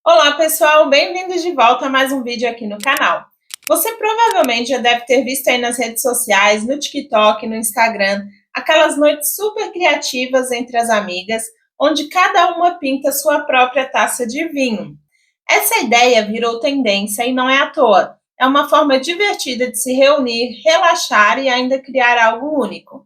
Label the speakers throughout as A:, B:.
A: Olá pessoal, bem-vindos de volta a mais um vídeo aqui no canal. Você provavelmente já deve ter visto aí nas redes sociais, no TikTok, no Instagram, aquelas noites super criativas entre as amigas, onde cada uma pinta sua própria taça de vinho. Essa ideia virou tendência e não é à toa. É uma forma divertida de se reunir, relaxar e ainda criar algo único.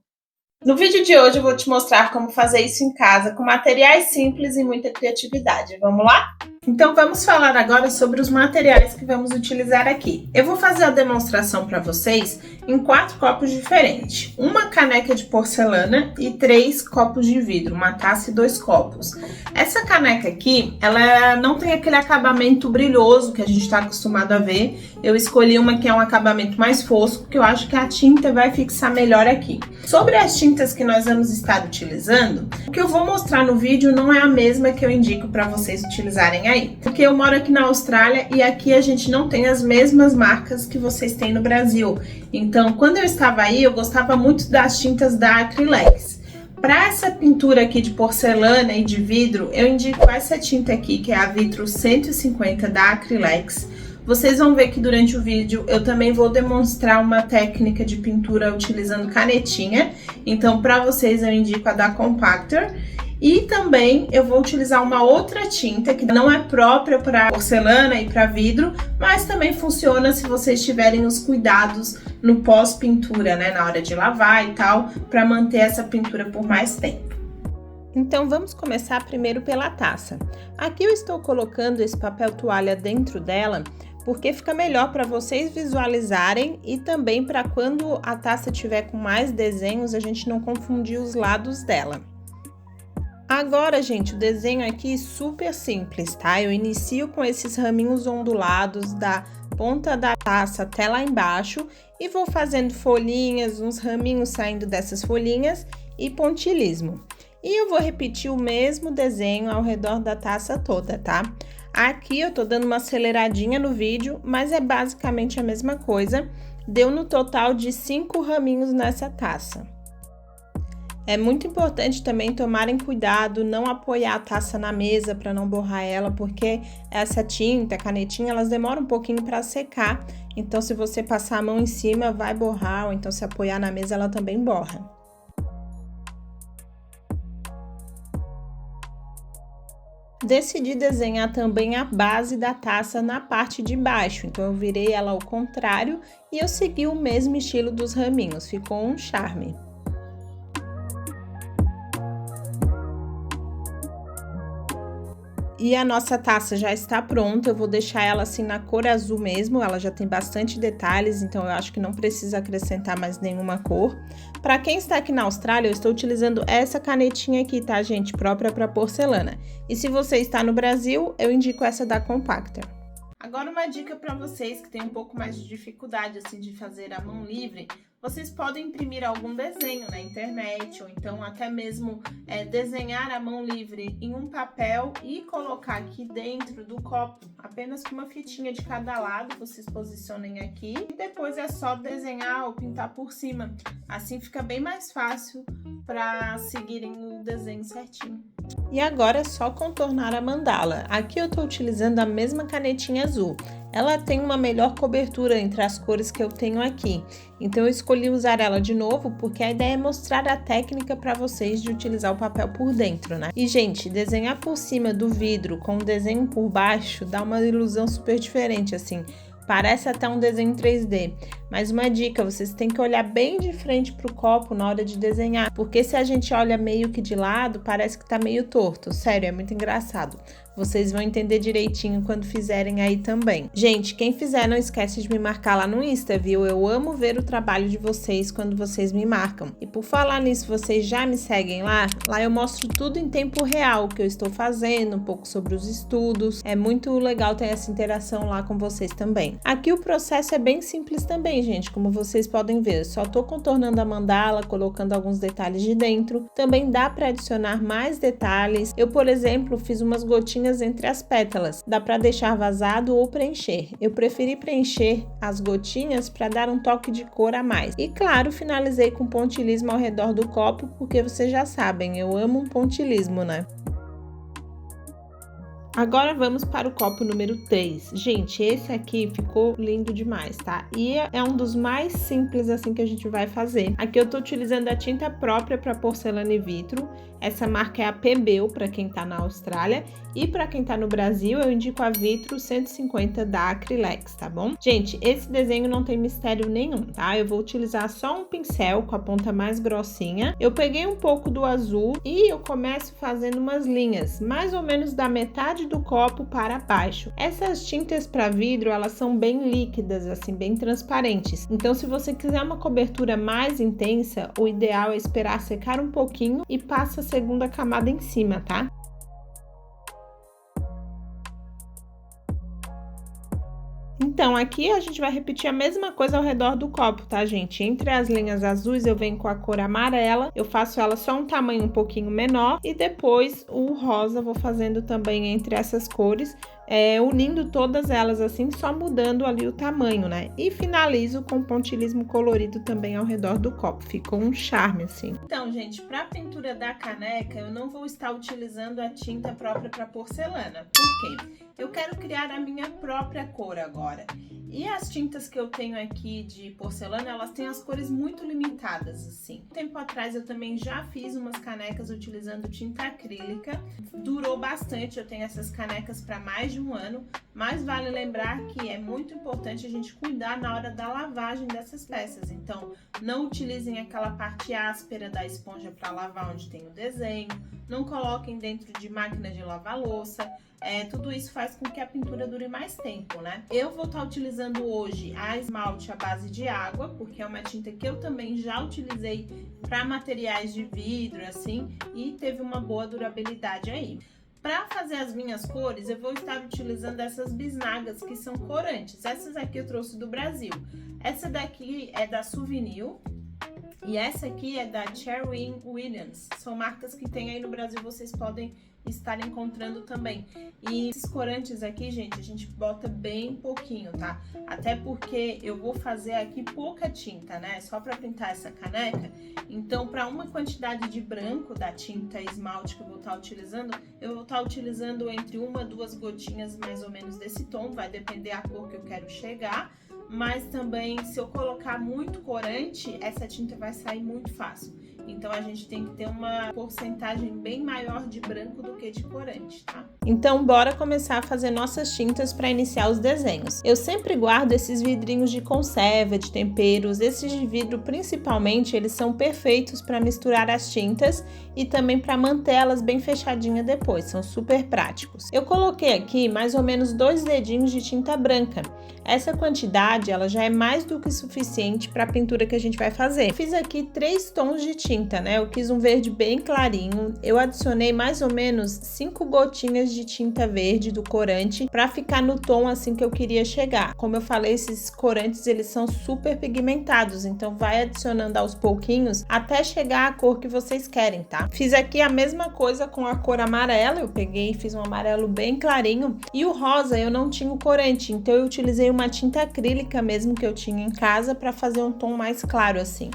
A: No vídeo de hoje eu vou te mostrar como fazer isso em casa com materiais simples e muita criatividade. Vamos lá? Então vamos falar agora sobre os materiais que vamos utilizar aqui. Eu vou fazer a demonstração para vocês em 4 copos diferentes. Uma caneca de porcelana e 3 copos de vidro, uma taça e 2 copos. Essa caneca aqui, ela não tem aquele acabamento brilhoso que a gente está acostumado a ver. Eu escolhi uma que é um acabamento mais fosco, porque eu acho que a tinta vai fixar melhor aqui. Sobre as tintas que nós vamos estar utilizando, o que eu vou mostrar no vídeo não é a mesma que eu indico para vocês utilizarem aí. Porque eu moro aqui na Austrália e aqui a gente não tem as mesmas marcas que vocês têm no Brasil. Então, quando eu estava aí, eu gostava muito das tintas da Acrylex. Para essa pintura aqui de porcelana e de vidro, eu indico essa tinta aqui, que é a Vitro 150 da Acrylex. Vocês vão ver que durante o vídeo eu também vou demonstrar uma técnica de pintura utilizando canetinha. Então, para vocês eu indico a da Compactor. E também eu vou utilizar uma outra tinta que não é própria para porcelana e para vidro, mas também funciona se vocês tiverem os cuidados no pós-pintura, né? Na hora de lavar e tal, para manter essa pintura por mais tempo. Então vamos começar primeiro pela taça. Aqui eu estou colocando esse papel toalha dentro dela, porque fica melhor para vocês visualizarem e também para quando a taça tiver com mais desenhos, a gente não confundir os lados dela. Agora, gente, o desenho aqui é super simples, tá? Eu inicio com esses raminhos ondulados da ponta da taça até lá embaixo e vou fazendo folhinhas, uns raminhos saindo dessas folhinhas e pontilhismo. E eu vou repetir o mesmo desenho ao redor da taça toda, tá? Aqui eu tô dando uma aceleradinha no vídeo, mas é basicamente a mesma coisa. Deu no total de 5 raminhos nessa taça. É muito importante também tomarem cuidado, não apoiar a taça na mesa para não borrar ela, porque essa tinta, a canetinha, elas demoram um pouquinho para secar. Então, se você passar a mão em cima, vai borrar, ou então se apoiar na mesa, ela também borra. Decidi desenhar também a base da taça na parte de baixo, então eu virei ela ao contrário e eu segui o mesmo estilo dos raminhos, ficou um charme. E a nossa taça já está pronta, eu vou deixar ela assim na cor azul mesmo, ela já tem bastante detalhes, então eu acho que não precisa acrescentar mais nenhuma cor. Para quem está aqui na Austrália, eu estou utilizando essa canetinha aqui, tá, gente? Própria para porcelana. E se você está no Brasil, eu indico essa da Compactor. Agora uma dica para vocês que têm um pouco mais de dificuldade assim de fazer a mão livre, vocês podem imprimir algum desenho na internet ou então até mesmo desenhar a mão livre em um papel e colocar aqui dentro do copo, apenas com uma fitinha de cada lado, vocês posicionem aqui e depois é só desenhar ou pintar por cima, assim fica bem mais fácil para seguirem o desenho certinho. E agora é só contornar a mandala. Aqui eu estou utilizando a mesma canetinha azul. Ela tem uma melhor cobertura entre as cores que eu tenho aqui. Então eu escolhi usar ela de novo porque a ideia é mostrar a técnica para vocês de utilizar o papel por dentro, né? E, gente, desenhar por cima do vidro com o desenho por baixo dá uma ilusão super diferente, assim. Parece até um desenho 3D, mas uma dica, vocês têm que olhar bem de frente para o copo na hora de desenhar, porque se a gente olha meio que de lado, parece que tá meio torto, sério, é muito engraçado. Vocês vão entender direitinho quando fizerem aí também. Gente, quem fizer não esquece de me marcar lá no Insta, viu? Eu amo ver o trabalho de vocês quando vocês me marcam. E por falar nisso, vocês já me seguem lá? Lá eu mostro tudo em tempo real, o que eu estou fazendo, um pouco sobre os estudos. É muito legal ter essa interação lá com vocês também. Aqui o processo é bem simples também, gente, como vocês podem ver. Eu só tô contornando a mandala, colocando alguns detalhes de dentro. Também dá para adicionar mais detalhes. Eu, por exemplo, fiz umas gotinhas entre as pétalas. Dá para deixar vazado ou preencher. Eu preferi preencher as gotinhas para dar um toque de cor a mais. E claro, finalizei com pontilhismo ao redor do copo, porque vocês já sabem, eu amo um pontilhismo, né? Agora vamos para o copo número 3. Gente, esse aqui ficou lindo demais, tá? E é um dos mais simples assim que a gente vai fazer. Aqui eu tô utilizando a tinta própria para porcelana e vidro. Essa marca é a Pebel para quem tá na Austrália. E para quem tá no Brasil, eu indico a Vitro 150 da Acrylex, tá bom? Gente, esse desenho não tem mistério nenhum, tá? Eu vou utilizar só um pincel com a ponta mais grossinha. Eu peguei um pouco do azul e eu começo fazendo umas linhas, mais ou menos da metade do copo para baixo. Essas tintas para vidro, elas são bem líquidas, assim, bem transparentes. Então, se você quiser uma cobertura mais intensa, o ideal é esperar secar um pouquinho e passa a segunda camada em cima, tá? Então, aqui a gente vai repetir a mesma coisa ao redor do copo, tá, gente? Entre as linhas azuis, eu venho com a cor amarela, eu faço ela só um tamanho um pouquinho menor e depois o rosa vou fazendo também entre essas cores, unindo todas elas assim, só mudando ali o tamanho, né? E finalizo com pontilhismo colorido também ao redor do copo, ficou um charme assim. Então, gente, para a pintura da caneca, eu não vou estar utilizando a tinta própria para porcelana, por quê? Eu quero criar a minha própria cor agora. E as tintas que eu tenho aqui de porcelana, elas têm as cores muito limitadas, assim. Tempo atrás eu também já fiz umas canecas utilizando tinta acrílica. Durou bastante, eu tenho essas canecas para mais de um ano. Mas vale lembrar que é muito importante a gente cuidar na hora da lavagem dessas peças. Então, não utilizem aquela parte áspera da esponja para lavar onde tem o desenho. Não coloquem dentro de máquina de lavar louça. Tudo isso faz com que a pintura dure mais tempo, né? Eu vou estar utilizando hoje a esmalte à base de água, porque é uma tinta que eu também já utilizei para materiais de vidro, assim, e teve uma boa durabilidade aí. Para fazer as minhas cores, eu vou estar utilizando essas bisnagas que são corantes. Essas aqui eu trouxe do Brasil. Essa daqui é da Souvenir. E essa aqui é da Sherwin-Williams. São marcas que tem aí no Brasil, vocês podem estar encontrando também. E esses corantes aqui, gente, a gente bota bem pouquinho, tá? Até porque eu vou fazer aqui pouca tinta, né? Só para pintar essa caneca. Então, para uma quantidade de branco da tinta esmalte que eu vou estar utilizando, eu vou estar utilizando entre 1 a 2 gotinhas mais ou menos desse tom. Vai depender a cor que eu quero chegar. Mas também, se eu colocar muito corante, essa tinta vai sair muito fácil. Então, a gente tem que ter uma porcentagem bem maior de branco do que de corante, tá? Então, bora começar a fazer nossas tintas para iniciar os desenhos. Eu sempre guardo esses vidrinhos de conserva, de temperos. Esses de vidro, principalmente, eles são perfeitos para misturar as tintas e também para mantê-las bem fechadinhas depois. São super práticos. Eu coloquei aqui mais ou menos 2 dedinhos de tinta branca. Essa quantidade, ela já é mais do que suficiente para a pintura que a gente vai fazer. Eu fiz aqui 3 tons de tinta, né? Eu quis um verde bem clarinho. Eu adicionei mais ou menos 5 gotinhas de tinta verde do corante para ficar no tom assim que eu queria chegar. Como eu falei, esses corantes, eles são super pigmentados, então vai adicionando aos pouquinhos até chegar à cor que vocês querem, tá? Fiz aqui a mesma coisa com a cor amarela. Eu peguei e fiz um amarelo bem clarinho. E o rosa, eu não tinha o corante, então eu utilizei uma tinta acrílica mesmo que eu tinha em casa para fazer um tom mais claro assim.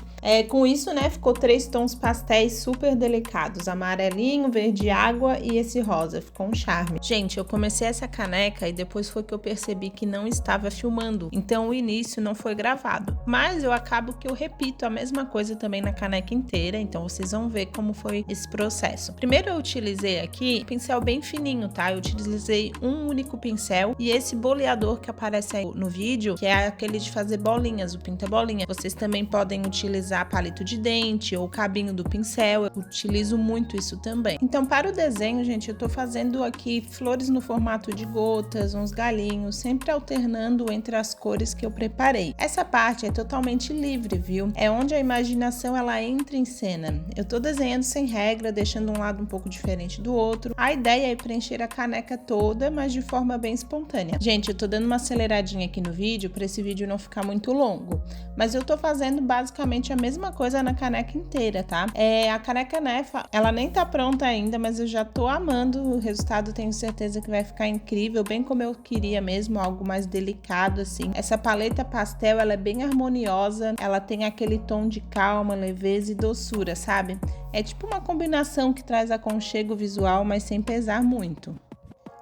A: Com isso, né, ficou 3 tons pastéis super delicados, amarelinho, verde água e esse rosa, ficou um charme. Gente, eu comecei essa caneca e depois foi que eu percebi que não estava filmando, então o início não foi gravado, mas eu acabo que eu repito a mesma coisa também na caneca inteira, então vocês vão ver como foi esse processo. Primeiro eu utilizei aqui um pincel bem fininho, tá? Eu utilizei um único pincel e esse boleador que aparece aí no vídeo, que é aquele de fazer bolinhas, o pinta-bolinha. Vocês também podem utilizar palito de dente ou cabinho do pincel, eu utilizo muito isso também. Então, para o desenho, gente, eu tô fazendo aqui flores no formato de gotas, uns galinhos, sempre alternando entre as cores que eu preparei. Essa parte é totalmente livre, viu? É onde a imaginação ela entra em cena. Eu tô desenhando sem regra, deixando um lado um pouco diferente do outro. A ideia é preencher a caneca toda, mas de forma bem espontânea. Gente, eu tô dando uma aceleradinha aqui no vídeo para esse vídeo não ficar muito longo, mas eu tô fazendo basicamente a mesma coisa na caneca inteira, tá? A caneca Nefa, ela nem tá pronta ainda, mas eu já tô amando o resultado, tenho certeza que vai ficar incrível, bem como eu queria mesmo, algo mais delicado assim. Essa paleta pastel, ela é bem harmoniosa, ela tem aquele tom de calma, leveza e doçura, sabe? É tipo uma combinação que traz aconchego visual, mas sem pesar muito.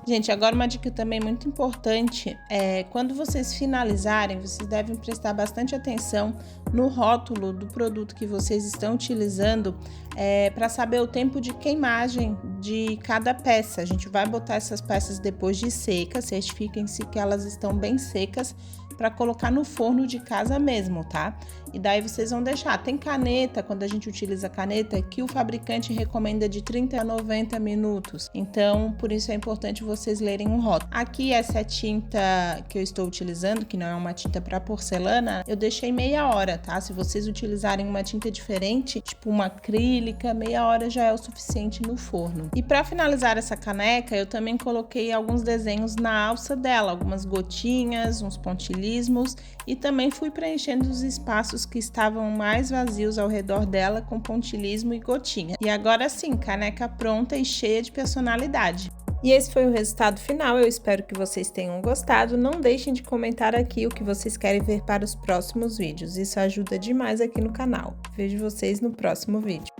A: Gente, agora uma dica também muito importante é quando vocês finalizarem, vocês devem prestar bastante atenção no rótulo do produto que vocês estão utilizando para saber o tempo de queimagem de cada peça. A gente vai botar essas peças depois de secas, certifiquem-se que elas estão bem secas para colocar no forno de casa mesmo, tá? E daí vocês vão deixar. Tem caneta, quando a gente utiliza caneta, que o fabricante recomenda de 30 a 90 minutos. Então, por isso é importante vocês lerem o rótulo. Aqui, essa é a tinta que eu estou utilizando, que não é uma tinta para porcelana, eu deixei meia hora, tá? Se vocês utilizarem uma tinta diferente, tipo uma acrílica, meia hora já é o suficiente no forno. E para finalizar essa caneca, eu também coloquei alguns desenhos na alça dela, algumas gotinhas, uns pontilhos, e também fui preenchendo os espaços que estavam mais vazios ao redor dela com pontilismo e gotinha. E agora sim, caneca pronta e cheia de personalidade. E esse foi o resultado final, eu espero que vocês tenham gostado. Não deixem de comentar aqui o que vocês querem ver para os próximos vídeos, isso ajuda demais aqui no canal. Vejo vocês no próximo vídeo.